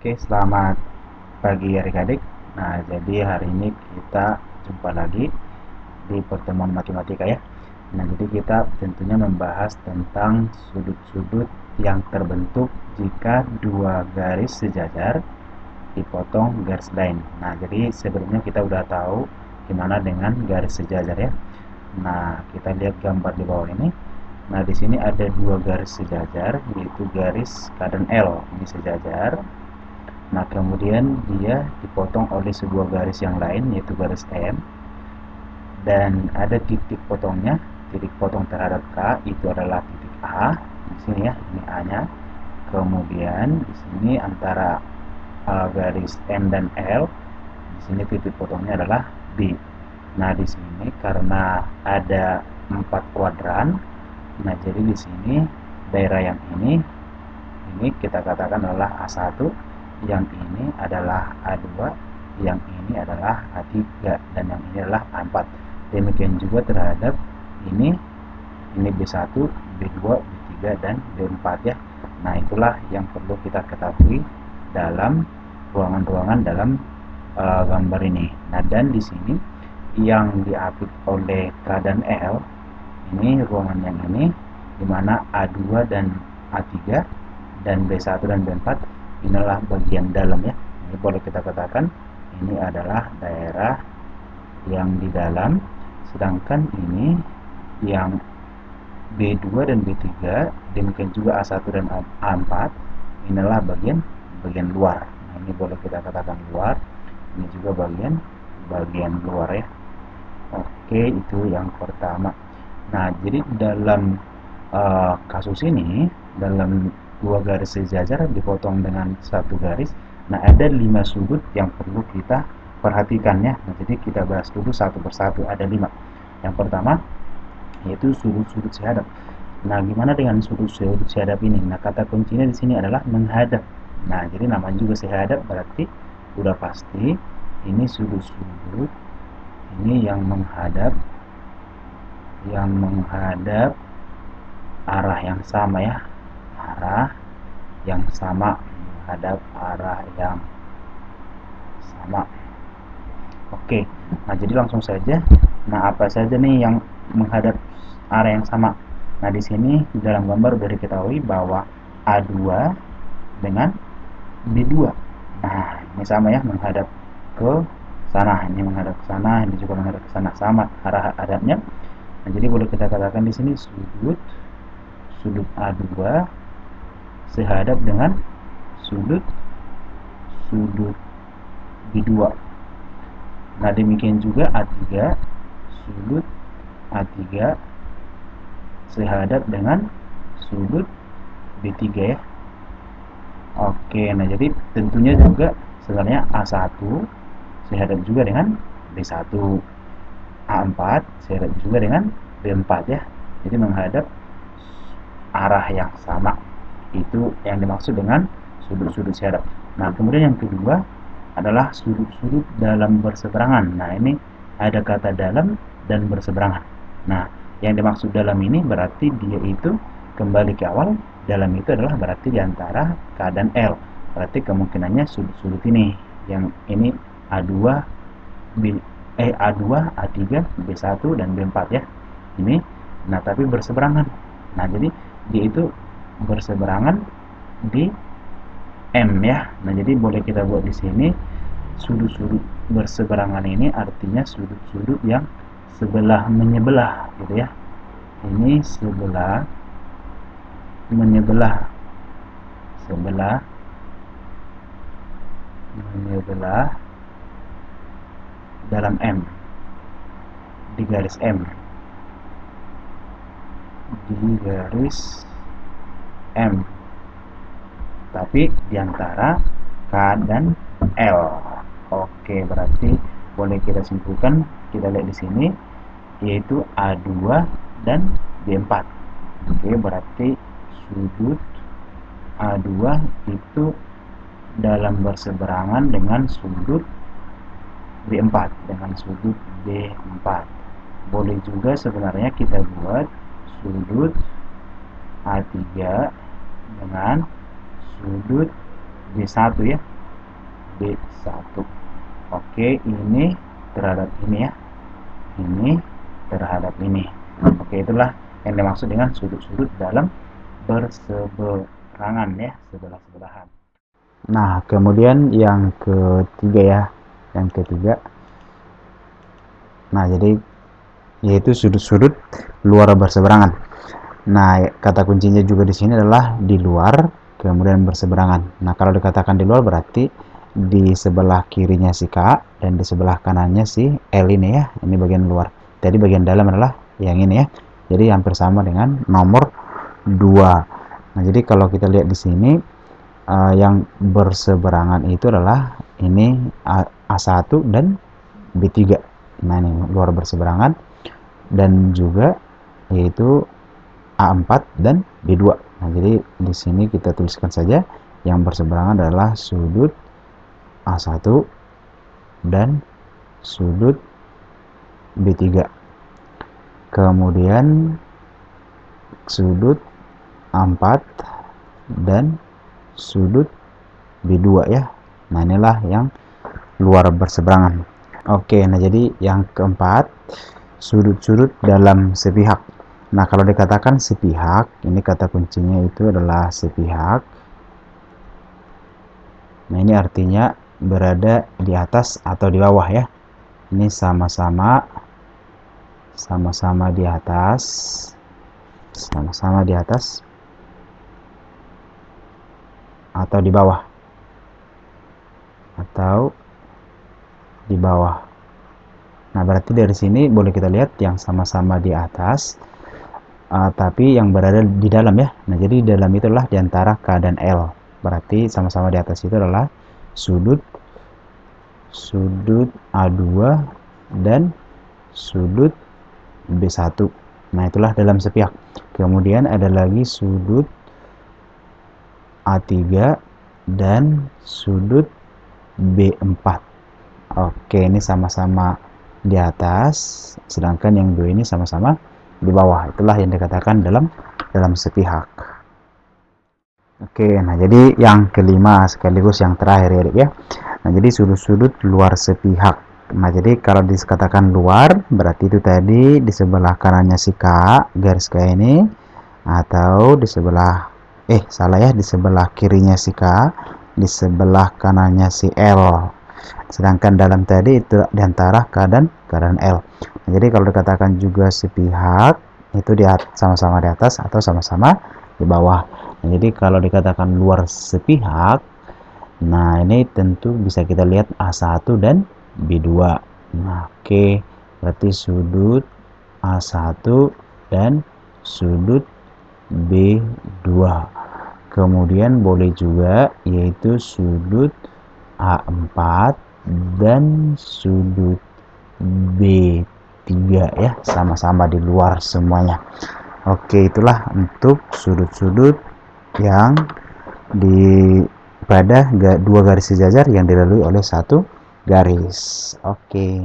Oke, selamat pagi adik-adik. Nah, jadi hari ini kita jumpa lagi di pertemuan matematika ya. Nah, jadi kita tentunya membahas tentang sudut-sudut yang terbentuk jika dua garis sejajar dipotong garis lain. Nah, jadi sebelumnya kita udah tahu gimana dengan garis sejajar ya. Nah, kita lihat gambar di bawah ini. Nah, di sini ada dua garis sejajar, yaitu garis K dan L. Ini sejajar. Nah, kemudian dia dipotong oleh sebuah garis yang lain, yaitu garis M, dan ada titik potongnya. Titik potong terhadap K itu adalah titik A di sini ya, ini A-nya. Kemudian di sini antara garis M dan L, di sini titik potongnya adalah B. Nah, di sini karena ada 4 kuadran, nah jadi di sini daerah yang ini kita katakan adalah A1, yang ini adalah A2, yang ini adalah A3, dan yang ini adalah A4. Demikian juga terhadap ini B1, B2, B3, dan B4 ya. Nah, itulah yang perlu kita ketahui dalam ruangan-ruangan dalam gambar ini. Nah, dan di sini yang diapit oleh K dan L, ini ruangan yang ini, dimana A2 dan A3 dan B1 dan B4 inilah bagian dalam ya. Ini boleh kita katakan ini adalah daerah yang di dalam, sedangkan ini yang B2 dan B3, demikian juga A1 dan A4, inilah bagian luar. Nah, ini boleh kita katakan luar, ini juga bagian luar ya. Oke, itu yang pertama. Nah, jadi dalam kasus ini, dalam dua garis sejajar dipotong dengan satu garis, nah ada 5 sudut yang perlu kita perhatikan ya. Nah, jadi kita bahas dulu satu persatu, ada 5. Yang pertama yaitu sudut-sudut sehadap. Nah, gimana dengan sudut-sudut sehadap ini? Nah, kata kuncinya di sini adalah menghadap. Nah, jadi namanya juga sehadap, berarti udah pasti ini sudut-sudut ini yang menghadap arah yang sama ya, arah yang sama, menghadap arah yang sama. Oke, nah jadi langsung saja. Nah, apa saja nih yang menghadap arah yang sama? Nah, di sini di dalam gambar sudah diketahui bahwa A2 dengan B2. Nah, ini sama ya, menghadap ke sana, ini menghadap ke sana, ini juga menghadap ke sana, sama arah hadapnya. Nah, jadi boleh kita katakan di sini sudut A2 sehadap dengan sudut B2. Nah, demikian juga A3, sudut A3 sehadap dengan sudut B3 ya. Oke, nah jadi tentunya juga sebenarnya A1 sehadap juga dengan B1, A4 sehadap juga dengan B4 ya. Jadi menghadap arah yang sama. Itu yang dimaksud dengan sudut-sudut sehadap. Nah, kemudian yang kedua adalah sudut-sudut dalam berseberangan. Nah, ini ada kata dalam dan berseberangan. Nah, yang dimaksud dalam ini berarti dia itu kembali ke awal. Dalam itu adalah berarti diantara K dan L. Berarti kemungkinannya sudut-sudut ini. Yang ini A2, A2, A3, B1, dan B4 ya. Ini, nah tapi berseberangan. Nah, jadi dia itu berseberangan di M ya. Nah, jadi boleh kita buat di sini sudut-sudut berseberangan ini artinya sudut-sudut yang sebelah menyebelah gitu ya. Ini sebelah menyebelah, dalam M, di garis M, tapi diantara K dan L. Oke, berarti boleh kita simpulkan, kita lihat di sini yaitu A2 dan B4. Oke, berarti sudut A2 itu dalam berseberangan dengan sudut B4, Boleh juga sebenarnya kita buat sudut A3 dengan sudut B1 ya. B1. Oke, ini terhadap ini ya. Ini terhadap ini. Oke, itulah yang dimaksud dengan sudut-sudut dalam berseberangan ya, sebelah-sebelahan. Nah, kemudian yang ketiga ya. Yang ketiga. Nah, jadi yaitu sudut-sudut luar berseberangan. Nah, kata kuncinya juga di sini adalah di luar, kemudian berseberangan. Nah, kalau dikatakan di luar berarti di sebelah kirinya si K dan di sebelah kanannya si L ini ya. Ini bagian luar. Jadi bagian dalam adalah yang ini ya. Jadi hampir sama dengan nomor 2. Nah, jadi kalau kita lihat di sini yang berseberangan itu adalah ini A1 dan B3. Nah, ini luar berseberangan dan juga yaitu A4 dan B2. Nah, jadi di sini kita tuliskan saja yang berseberangan adalah sudut A1 dan sudut B3. Kemudian sudut A4 dan sudut B2 ya. Nah, inilah yang luar berseberangan. Oke, nah jadi yang keempat, sudut-sudut dalam sepihak. Nah, kalau dikatakan sepihak, ini kata kuncinya itu adalah sepihak. Nah, ini artinya berada di atas atau di bawah ya. Ini sama-sama di atas, sama-sama di atas atau di bawah. Atau di bawah. Nah, berarti dari sini boleh kita lihat yang sama-sama di atas, tapi yang berada di dalam ya. Nah, jadi di dalam itulah diantara K dan L. Berarti sama-sama di atas itu adalah sudut A2 dan sudut B1. Nah, itulah dalam sepihak. Kemudian ada lagi sudut A3 dan sudut B4. Oke, ini sama-sama di atas, sedangkan yang dua ini sama-sama di bawah. Itulah yang dikatakan dalam sepihak. Oke, nah jadi yang kelima sekaligus yang terakhir ya. Nah, jadi sudut-sudut luar sepihak. Nah, jadi kalau dikatakan luar, berarti itu tadi di sebelah kanannya si K, garis K ini, atau di sebelah, salah ya, di sebelah kirinya si K, di sebelah kanannya si L. Sedangkan dalam tadi itu diantara K dan L. Nah, jadi kalau dikatakan juga sepihak, itu sama-sama di atas atau sama-sama di bawah. Nah, jadi kalau dikatakan luar sepihak, nah ini tentu bisa kita lihat A1 dan B2. Nah, oke, berarti sudut A1 dan sudut B2. Kemudian boleh juga yaitu sudut A4 dan sudut B3 ya, sama-sama di luar semuanya. Oke, itulah untuk sudut-sudut yang pada dua garis sejajar yang dilalui oleh satu garis. Oke.